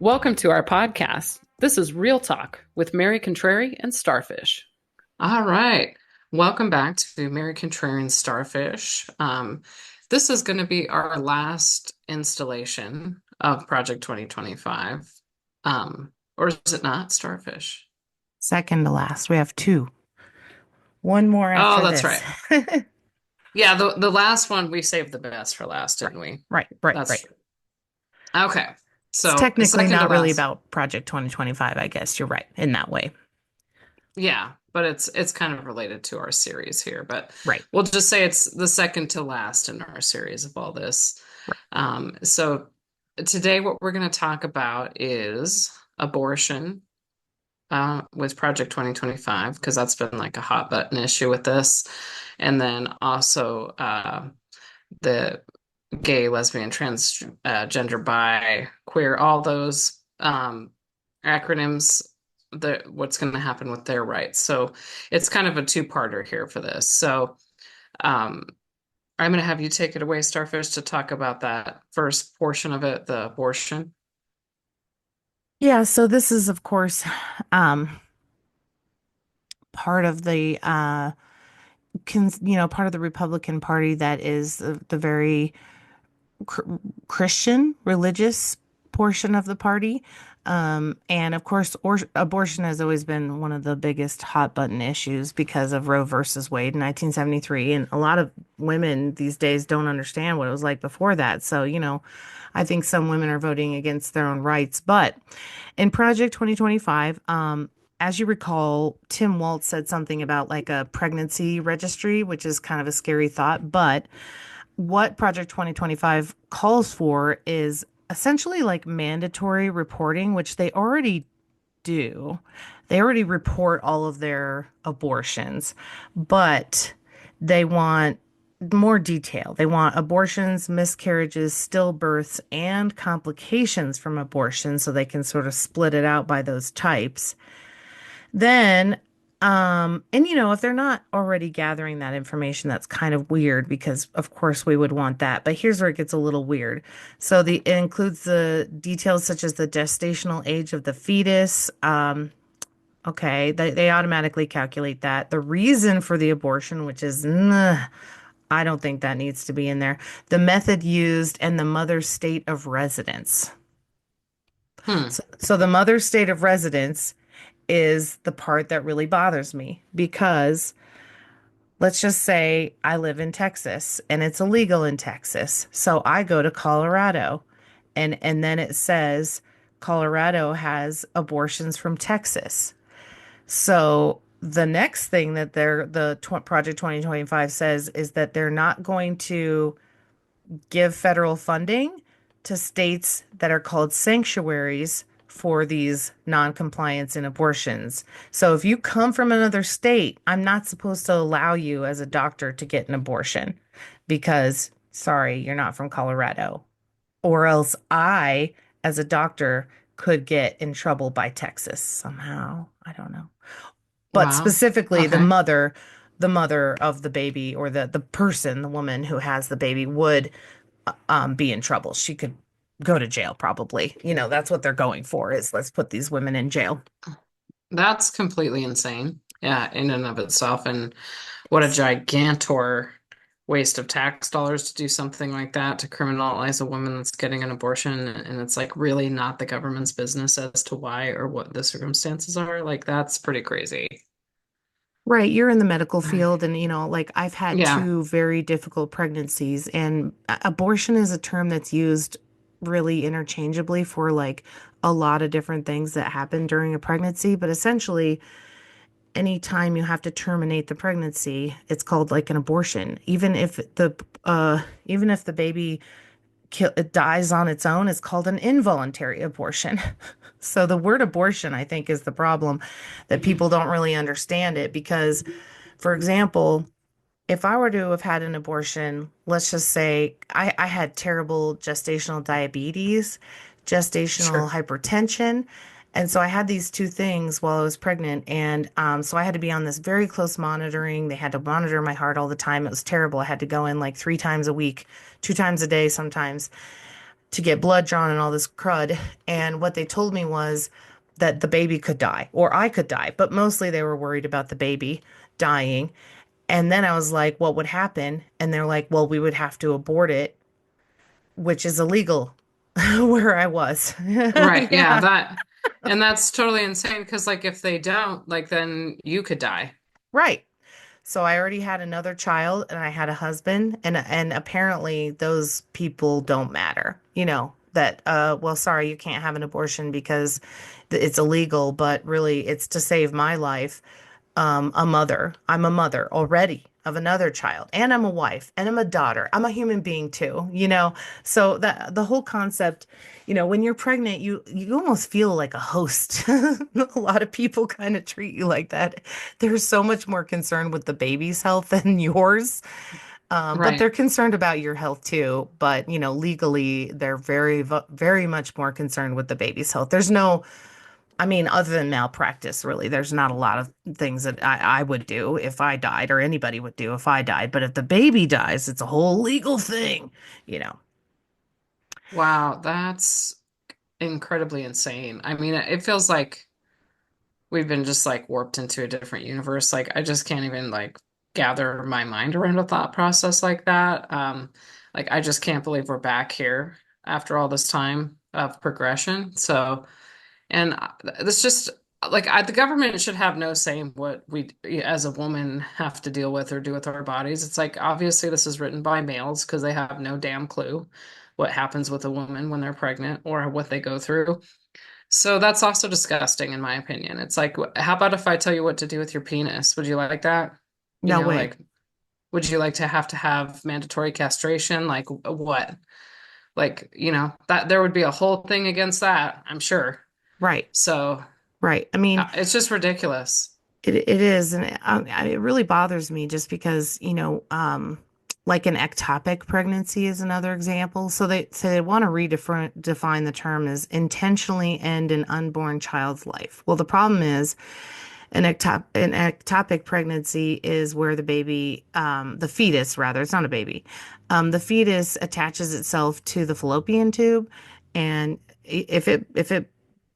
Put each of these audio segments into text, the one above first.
Welcome to our podcast. This is Real Talk with Mary Contrary and Starfish. All right. Welcome back to Mary Contrarian Starfish. This is going to be our last installation of Project 2025. Or is it not, Starfish? Second to last. We have two. One more Oh, after that's this. right. Yeah, the last one we saved the best for last, Right, didn't we? right. That's okay. It's So technically second to not really last. about Project 2025, I guess. You're right in that way. Yeah, but it's kind of related to our series here, but Right, we'll just say it's the second to last in our series of all this. right. So today what we're going to talk about is abortion with Project 2025, because that's been like a hot button issue with this. And then also the gay, lesbian, transgender, bi, queer, all those acronyms, what's going to happen with their rights. So it's kind of a two-parter here for this. So um, I'm going to have you take it away, Starfish, to talk about that first portion of it, the abortion. Yeah, so this is, of course, um, part of the part of the Republican Party that is the very cr Christian religious portion of the party. And of course, abortion has always been one of the biggest hot button issues because of Roe versus Wade in 1973. And a lot of women these days don't understand what it was like before that. So, I think some women are voting against their own rights. But in Project 2025, as you recall, Tim Waltz said something about like a pregnancy registry, which is kind of a scary thought. But what Project 2025 calls for is essentially like mandatory reporting, which they already do. They already report all of their abortions, but they want more detail. They want abortions, miscarriages, stillbirths, and complications from abortion so they can sort of split it out by those types. Then, and if they're not already gathering that information, that's kind of weird because, of course, we would want that. But here's where it gets a little weird. So it includes the details such as the gestational age of the fetus. Okay, they automatically calculate that. The reason for the abortion, which is, I don't think that needs to be in there. The method used and the mother's state of residence. Hmm. So the mother's state of residence is the part that really bothers me because let's just say I live in Texas and it's illegal in Texas. So I go to Colorado and then it says Colorado has abortions from Texas. So the next thing that Project 2025 says is that they're not going to give federal funding to states that are called sanctuaries for these non-compliance in abortions. So if you come from another state, I'm not supposed to allow you as a doctor to get an abortion because, sorry, you're not from Colorado. Or else I, as a doctor, could get in trouble by Texas somehow. I don't know. But Wow. specifically, Okay. the mother of the baby or the person, the woman who has the baby would be in trouble. She could go to jail probably. That's what they're going for is let's put these women in jail. That's completely insane. Yeah, in and of itself. And what a gigantor waste of tax dollars to do something like that, to criminalize a woman that's getting an abortion. And it's like really not the government's business as to why or what the circumstances are. Like, that's pretty crazy. Right, you're in the medical field and like I've had Yeah. two very difficult pregnancies and abortion is a term that's used really interchangeably for like a lot of different things that happen during a pregnancy, but essentially anytime you have to terminate the pregnancy, it's called like an abortion. Even if the baby it dies on its own, it's called an involuntary abortion. So the word abortion, I think, is the problem that people don't really understand it because, for example, if I were to have had an abortion, let's just say I had terrible gestational diabetes, gestational Sure. hypertension. And so I had these two things while I was pregnant. And so I had to be on this very close monitoring. They had to monitor my heart all the time. It was terrible. I had to go in like 3 times a week, 2 times a day sometimes to get blood drawn and all this crud. And what they told me was that the baby could die or I could die, but mostly they were worried about the baby dying. And then I was like, what would happen? And they're like, well, we would have to abort it, which is illegal where I was. Right. Yeah, Yeah, and that's totally insane because like if they don't, like then you could die. right. So I already had another child and I had a husband and apparently those people don't matter. You know, that well sorry, you can't have an abortion because it's illegal, but really it's to save my life. A mother. I'm a mother already of another child, and I'm a wife, and I'm a daughter. I'm a human being too, you know? So that the whole concept, you know, when you're pregnant, you almost feel like a host. A lot of people kind of treat you like that. They're so much more concerned with the baby's health than yours. But they're Right. concerned about your health too. But, you know, legally, they're very much more concerned with the baby's health. There's no I mean, other than malpractice, really, there's not a lot of things that I would do if I died or anybody would do if I died. But if the baby dies, it's a whole legal thing, you know. Wow, that's incredibly insane. I mean, it feels like we've been just like warped into a different universe. Like I just can't even like gather my mind around a thought process like that. Like I just can't believe we're back here after all this time of progression. So, and this just like the government should have no say in what we as a woman have to deal with or do with our bodies. It's like obviously this is written by males because they have no damn clue what happens with a woman when they're pregnant or what they go through. So that's also disgusting, in my opinion. It's like, how about if I tell you what to do with your penis? Would you like that? You No know, way. like, would you like to have mandatory castration? Like, what? Like, that there would be a whole thing against that, I'm sure. Right, So right. I mean, it's just ridiculous. it is, and it really bothers me just because, you know, like an ectopic pregnancy is another example. So they want to redefine the term as intentionally end an unborn child's life. Well, the problem is an ectopic pregnancy is where the baby, the fetus rather, it's not a baby, the fetus attaches itself to the fallopian tube, and if it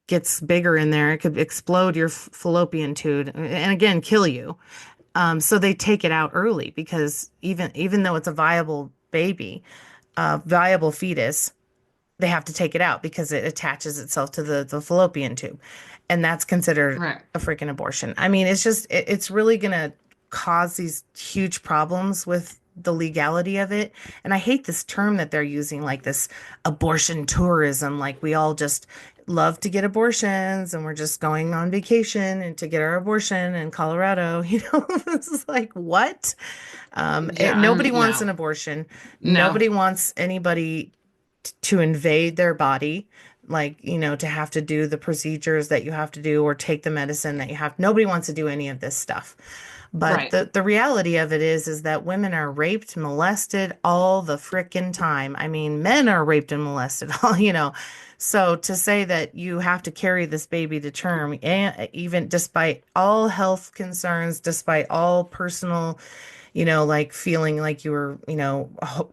gets bigger in there, it could explode your fallopian tube and again kill you. So they take it out early because even though it's a viable baby, viable fetus, they have to take it out because it attaches itself to the fallopian tube. And that's considered Right. a freaking abortion. I mean, it's really gonna cause these huge problems with the legality of it. And I hate this term that they're using, like this abortion tourism, like we all just love to get abortions and we're just going on vacation and to get our abortion in Colorado. You know, this is like what? Yeah, Nobody wants an no. abortion. No. Nobody wants anybody to invade their body, like, you know, to have to do the procedures that you have to do or take the medicine that you have. Nobody wants to do any of this stuff. But Right. the reality of it is that women are raped, molested all the frickin' time. I mean, men are raped and molested all, you know. So to say that you have to carry this baby to term, and even despite all health concerns, despite all personal, you know, like feeling like you were, you know,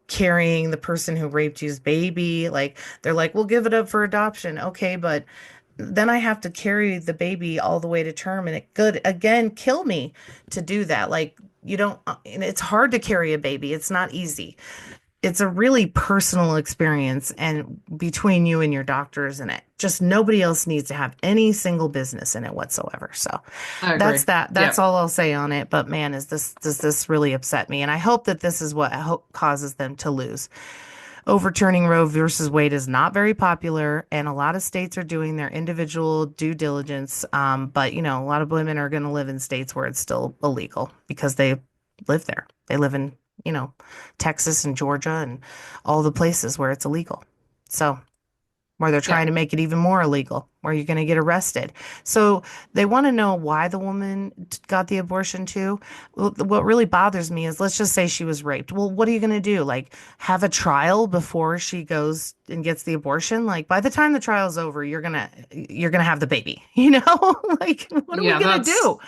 carrying the person who raped you's baby. Like they're like, we'll give it up for adoption. Okay, but then I have to carry the baby all the way to term and it could again kill me to do that. Like you don't, and it's hard to carry a baby. It's not easy. It's a really personal experience and between you and your doctors and it. Just nobody else needs to have any single business in it whatsoever. So I agree. that's that. That's Yep. all I'll say on it. But man, does this really upset me? And I hope that this is what I hope causes them to lose. Overturning Roe versus Wade is not very popular, and a lot of states are doing their individual due diligence. But you know, a lot of women are going to live in states where it's still illegal because they live there. They live in, you know, Texas and Georgia and all the places where it's illegal. So where they're trying to Yep. make it even more illegal, where you're going to get arrested. So they want to know why the woman got the abortion too. Well, what really bothers me is let's just say she was raped. Well, what are you going to do? Like have a trial before she goes and gets the abortion? Like by the time the trial's over, you're going to have the baby, you know? Like what are we Yeah, going to that's do?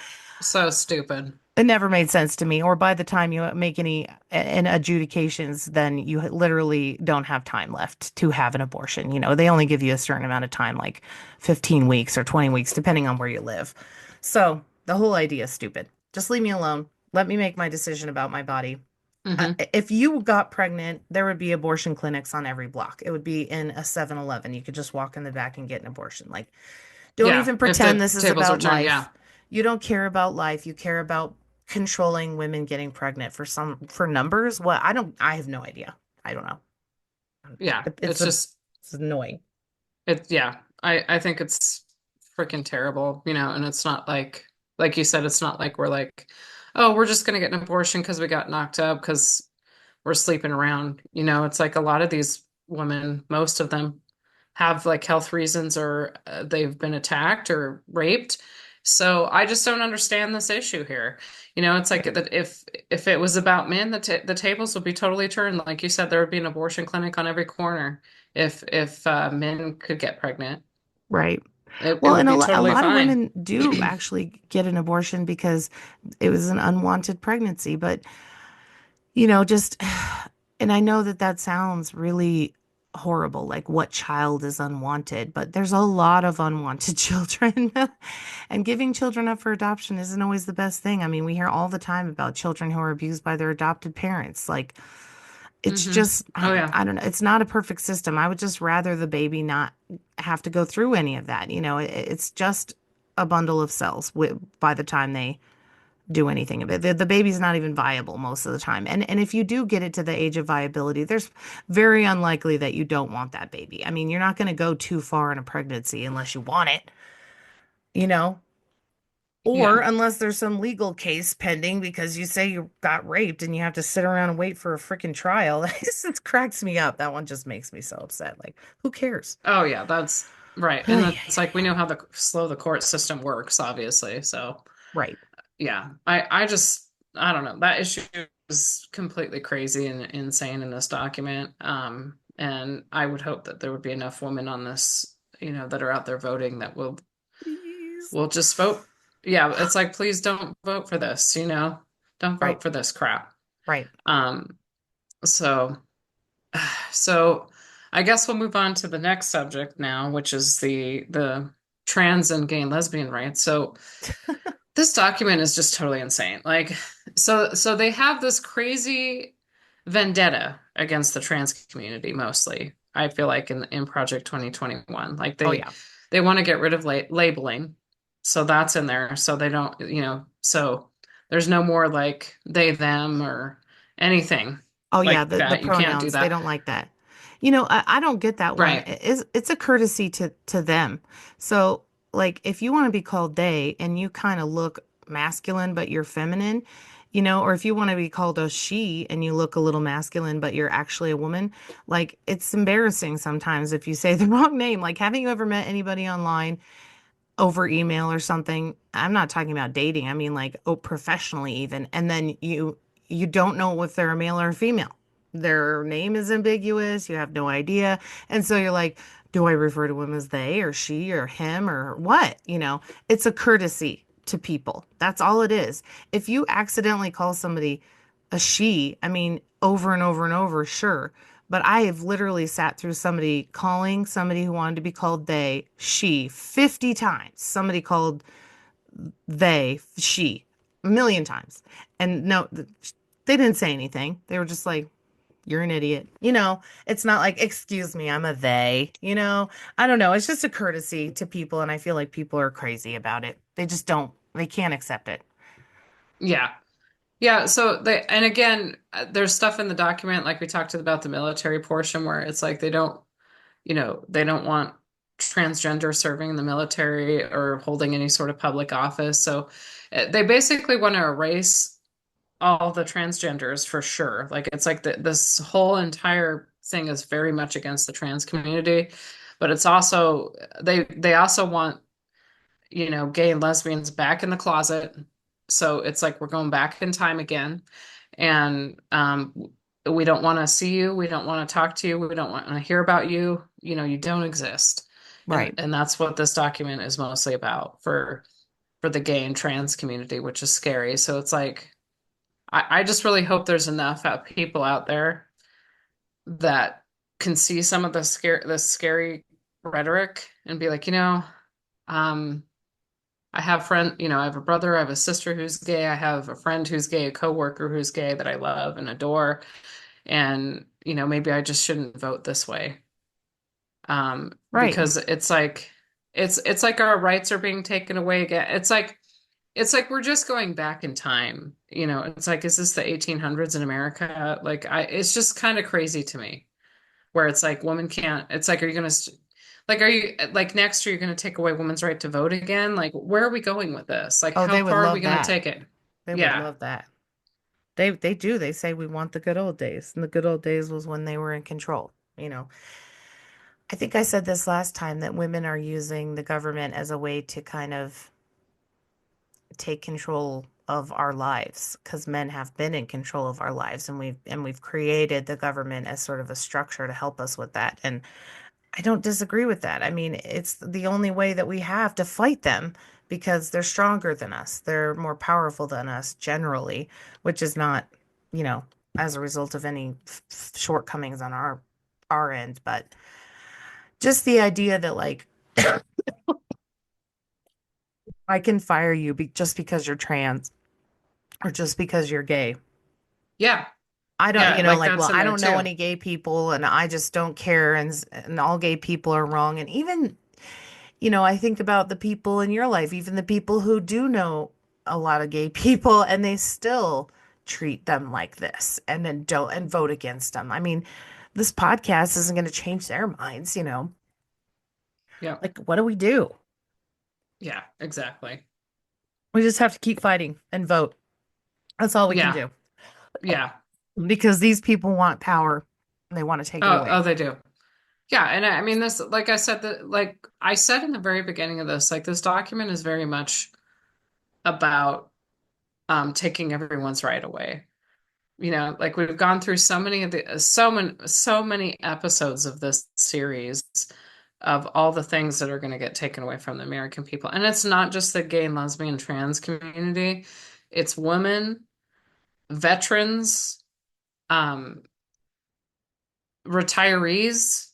so stupid. It never made sense to me. Or by the time you make any in adjudications, then you literally don't have time left to have an abortion. They only give you a certain amount of time, like 15 weeks or 20 weeks, depending on where you live. So the whole idea is stupid. Just leave me alone. Let me make my decision about my body. Hmm. If you got pregnant, there would be abortion clinics on every block. It would be in a 7-Eleven. You could just walk in the back and get an abortion. Like, don't Yeah, even if pretend the this is tables are about turned, yeah. life. You don't care about life. You care about controlling women getting pregnant for numbers. What? I have no idea. I don't know. Yeah, It, it's a it's annoying. yeah, I think it's freaking terrible, and it's not like you said, it's not like we're like, oh, we're just gonna get an abortion because we got knocked up because we're sleeping around. It's like a lot of these women, most of them have like health reasons or they've been attacked or raped. So I just don't understand this issue here. It's like that if it was about men, the tables would be totally turned. Like you said, there would be an abortion clinic on every corner if men could get pregnant. Right. It Well, would and be a totally lot of fine. women do actually get an abortion because it was an unwanted pregnancy. But just, and I know that that sounds really horrible, like what child is unwanted, but there's a lot of unwanted children. And giving children up for adoption isn't always the best thing. I mean, we hear all the time about children who are abused by their adopted parents. Like, it's Hmm. just, Oh yeah. I don't know, it's not a perfect system. I would just rather the baby not have to go through any of that. It's just a bundle of cells by the time they do anything of it. The baby's not even viable most of the time. And if you do get it to the age of viability, there's very unlikely that you don't want that baby. I mean, you're not going to go too far in a pregnancy unless you want it, you know? Or Yeah. unless there's some legal case pending because you say you got raped and you have to sit around and wait for a freaking trial. It cracks me up. That one just makes me so upset. Like, who cares? Oh yeah, that's right. And Ay, ay, it's like we ay. know how the slow the court system works, obviously. So Right. yeah, I don't know. That issue is completely crazy and insane in this document. And I would hope that there would be enough women on this, that are out there voting that Please. will just vote. Yeah, it's like please don't vote for this, Don't Right. vote for this crap. Right. Um, so so I guess we'll move on to the next subject now, which is the trans and gay and lesbian rights. So this document is just totally insane. Like, so they have this crazy vendetta against the trans community mostly. I feel like in Project 2021, like Oh, they yeah. they want to get rid of labeling, so that's in there. So they don't, so there's no more like they them or anything Oh yeah, like the that. You can't do pronouns, they that, don't like that. I don't get that one. right? It's a courtesy to them. So like if you want to be called they and you kind of look masculine but you're feminine, or if you want to be called a she and you look a little masculine but you're actually a woman, like it's embarrassing sometimes if you say the wrong name. Like, haven't you ever met anybody online over email or something? I'm not talking about dating. I mean like, oh, professionally even. And then you don't know if they're a male or a female. Their name is ambiguous. You have no idea. And so you're like, do I refer to them as they or she or him or what? It's a courtesy to people. That's all it is. If you accidentally call somebody a she, I mean, over and over and over, sure. But I have literally sat through somebody calling somebody who wanted to be called they, she, 50 times. Somebody called they, she, a million times. And no, they didn't say anything. They were just like, you're an idiot. It's not like, excuse me, I'm a they. I don't know. It's just a courtesy to people. And I feel like people are crazy about it. They can't accept it. Yeah. Yeah, so and again, there's stuff in the document, like we talked about the military portion, where it's like they don't want transgender serving in the military or holding any sort of public office. So they basically want to erase all the transgenders for sure. Like it's like this whole entire thing is very much against the trans community, but it's also they also want gay and lesbians back in the closet. So it's like we're going back in time again. And we don't want to see you. We don't want to talk to you. We don't want to hear about you. You don't exist. And Right. and that's what this document is mostly about for the gay and trans community, which is scary. So it's like I just really hope there's enough people out there that can see some of the scary rhetoric and be like, um, I have I have a brother, I have a sister who's gay, I have a friend who's gay, a coworker who's gay that I love and adore, and maybe I just shouldn't vote this way. Right. Because it's like our rights are being taken away again. It's like we're just going back in time. It's like, is this the 1800s in America? Like it's just kind of crazy to me where it's like women can't, it's like, are you like next year you're going to take away women's right to vote again? Like, where are we going with this? Like, Oh, how they would far are we love going to that. take it? They would Yeah. love that. They do. They say we want the good old days. And the good old days was when they were in control. I think I said this last time that women are using the government as a way to kind of take control of our lives because men have been in control of our lives and we've created the government as sort of a structure to help us with that. And I don't disagree with that. I mean, it's the only way that we have to fight them because they're stronger than us. They're more powerful than us generally, which is not, you know, as a result of any shortcomings on our end, but just the idea that like I can fire you just because you're trans or just because you're gay. Yeah. I don't, Yeah. Like like, that's well, in I there don't know too. any gay people and I just don't care and all gay people are wrong. And even I think about the people in your life, even the people who do know a lot of gay people, and they still treat them like this and then don't and vote against them. I mean, this podcast isn't going to change their minds. Yeah. Like, what do we do? Yeah. Exactly. We just have to keep fighting and vote. That's all we can Yeah. do Yeah. because these people want power and they want to take it Oh, away. they do. Yeah, and I mean this, like I said, that like I said in the very beginning of this, like this document is very much about taking everyone's right away. Like we've gone through so many episodes of this series of all the things that are going to get taken away from the American people. And it's not just the gay and lesbian trans community, it's women, veterans, um, retirees,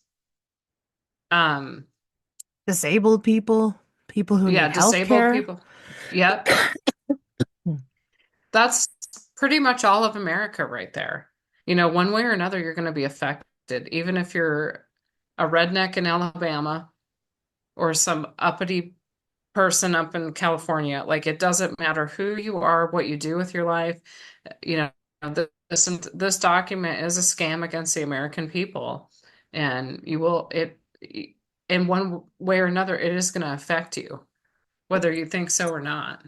um, Disabled people, people who yeah, need health disabled care. people. Yep. That's pretty much all of America right there. One way or another, you're going to be affected, even if you're a redneck in Alabama or some uppity person up in California. Like, it doesn't matter who you are, what you do with your life. You this document is a scam against the American people, and in one way or another, it is going to affect you, whether you think so or not.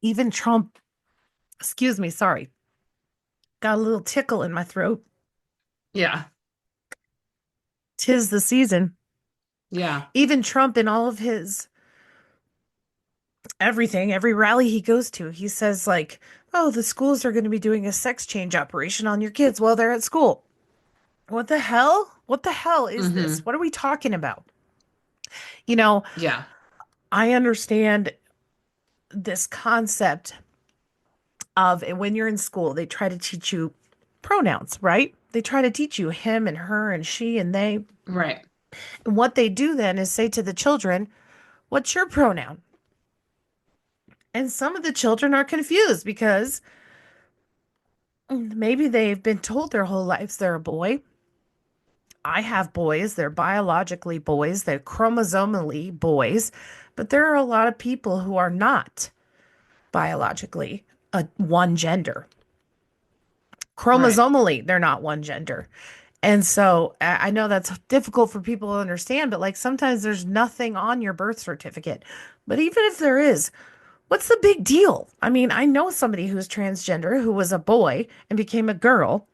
Even Trump, excuse me, sorry, got a little tickle in my throat. Yeah, 'Tis the season. yeah, Even Trump in all of his everything, every rally he goes to, he says like, "Oh, the schools are going to be doing a sex change operation on your kids while they're at school." What the hell? What the hell is this? hmm What are we talking about? You know, yeah, I understand this concept of when you're in school, they try to teach you pronouns, right? They try to teach you him and her and she and they. right, And what they do then is say to the children, "What's your pronoun?" And some of the children are confused because maybe they've been told their whole lives they're a boy. I have boys, they're biologically boys, they're chromosomally boys, but there are a lot of people who are not biologically one gender. right. Chromosomally, they're not one gender. And so I know that's difficult for people to understand, but like sometimes there's nothing on your birth certificate. But even if there is, what's the big deal? I mean, I know somebody who's transgender who was a boy and became a girl.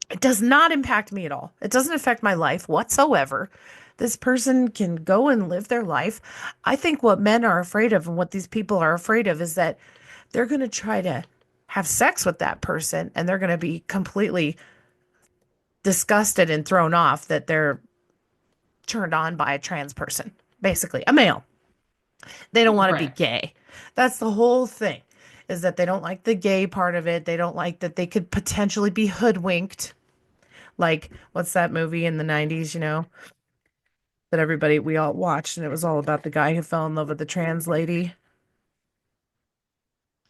It does not impact me at all. It doesn't affect my life whatsoever. This person can go and live their life. I think what men are afraid of and what these people are afraid of is that they're going to try to have sex with that person and they're going to be completely disgusted and thrown off that they're turned on by a trans person, basically, a male. They don't want to be Right. gay. That's the whole thing, is that they don't like the gay part of it. They don't like that they could potentially be hoodwinked. Like, what's that movie in the 90s, that we all watched, and it was all about the guy who fell in love with the trans lady?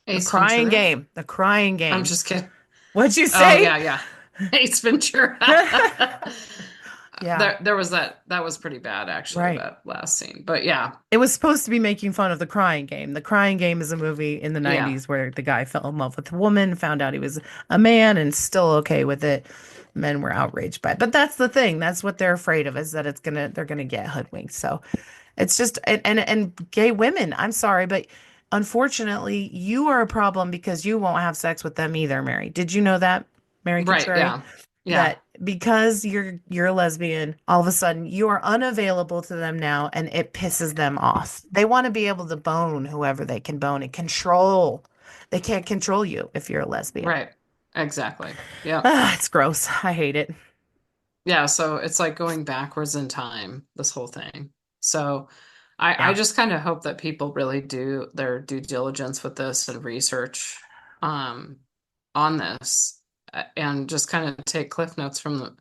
The Ace Crying Ventura? Game. The Crying I'm Game. just kidding. What'd you Oh say? yeah, yeah. Ace Ventura. Yeah, There was that was pretty bad actually, right. that last scene. But yeah, It was supposed to be making fun of The Crying Game. The Crying Game is a movie in the yeah, 90s where the guy fell in love with a woman, found out he was a man, and still okay with it. Men were outraged by it. But that's the thing. That's what they're afraid of, is that they're gonna get hoodwinked. So it's just, and gay women, I'm sorry, but unfortunately, you are a problem because you won't have sex with them either, Mary. Did you know that, Mary right, Contrary? yeah, yeah, That because you're a lesbian, all of a sudden you are unavailable to them now, and it pisses them off. They want to be able to bone whoever they can bone and control. They can't control you if you're a lesbian. right, exactly. Yeah, Ah, it's gross. I hate it. yeah. So it's like going backwards in time, this whole thing. So I Yeah, just kind of hope that people really do their due diligence with this and research um on this and just kind of take cliff notes from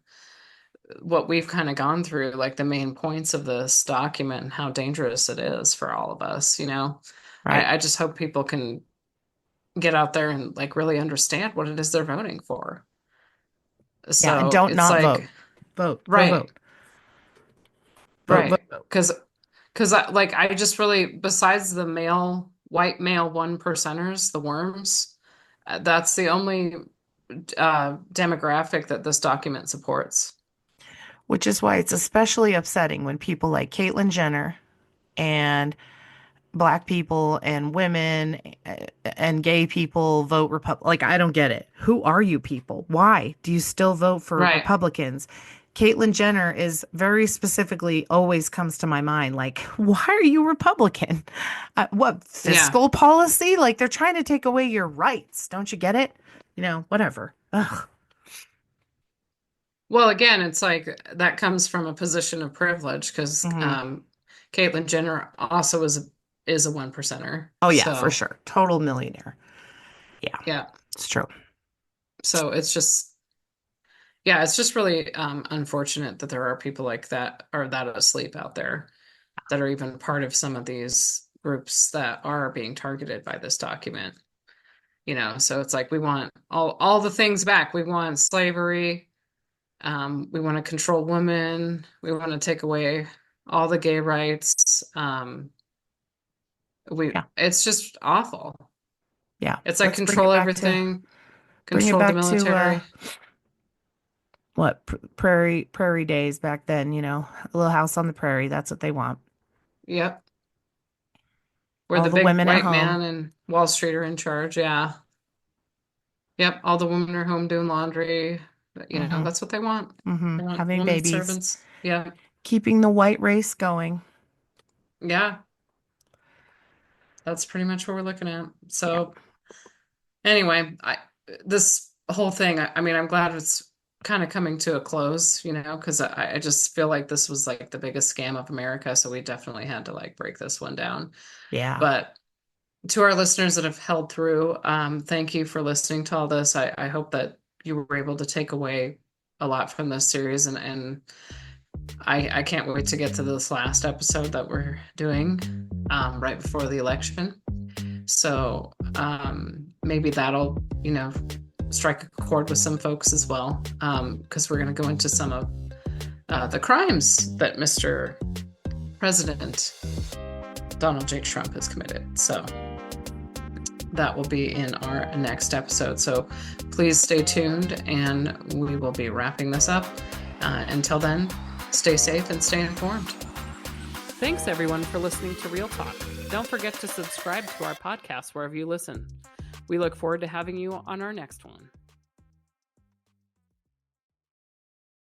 what we've kind of gone through, like the main points of this document and how dangerous it is for all of us, you know. right. I just hope people can get out there and like really understand what it is they're voting for. Yeah, and So don't it's not like, vote. Vote. Go right, vote. Vote, vote, right. vote. Because I just really, besides the white male one percenters, the worms, that's the only demographic that this document supports. Which is why it's especially upsetting when people like Caitlyn Jenner and black people and women and gay people vote Republican. Like, I don't get it. Who are you people? Why do you still vote for Right. Republicans? Caitlyn Jenner is very specifically always comes to my mind. Like, why are you Republican? What Yeah. fiscal policy? Like, they're trying to take away your rights. Don't you get it? Whatever. Ugh. Well, again, it's like that comes from a position of privilege because Hmm. Caitlyn Jenner also is a one percenter. Oh, yeah, for So sure. Total millionaire. Yeah, yeah. it's true. So it's just yeah, it's just really unfortunate that there are people like that are that asleep out there that are even part of some of these groups that are being targeted by this document. You know, so it's like we want all the things back. We want slavery. We want to control women. We want to take away all the gay rights. Yeah, It's just awful. yeah. It's like Let's bring it control back to everything, bring it control the back to military. what prairie days back then, a little house on the prairie. That's what they want. Yep. Where All the the big women at white home. man and Wall Street are in charge. Yeah. Yep. All the women are home doing laundry. Hmm. That's what they want. Hmm. They want Having women babies, servants. Yeah. keeping the white race going. Yeah. That's pretty much what we're looking at. Yeah, So anyway, this whole thing, I mean, I'm glad it's kind of coming to a close, because I just feel like this was like the biggest scam of America. So we definitely had to like break this one down. yeah, But to our listeners that have held through, thank you for listening to all this. I hope that you were able to take away a lot from this series, and I can't wait to get to this last episode that we're doing right before the election. So maybe that'll, strike a chord with some folks as well, because we're going to go into some of the crimes that Mr. President Donald J. Trump has committed. So that will be in our next episode. So please stay tuned, and we will be wrapping this up. Until then, stay safe and stay informed. Thanks, everyone, for listening to Real Talk. Don't forget to subscribe to our podcast wherever you listen. We look forward to having you on our next one.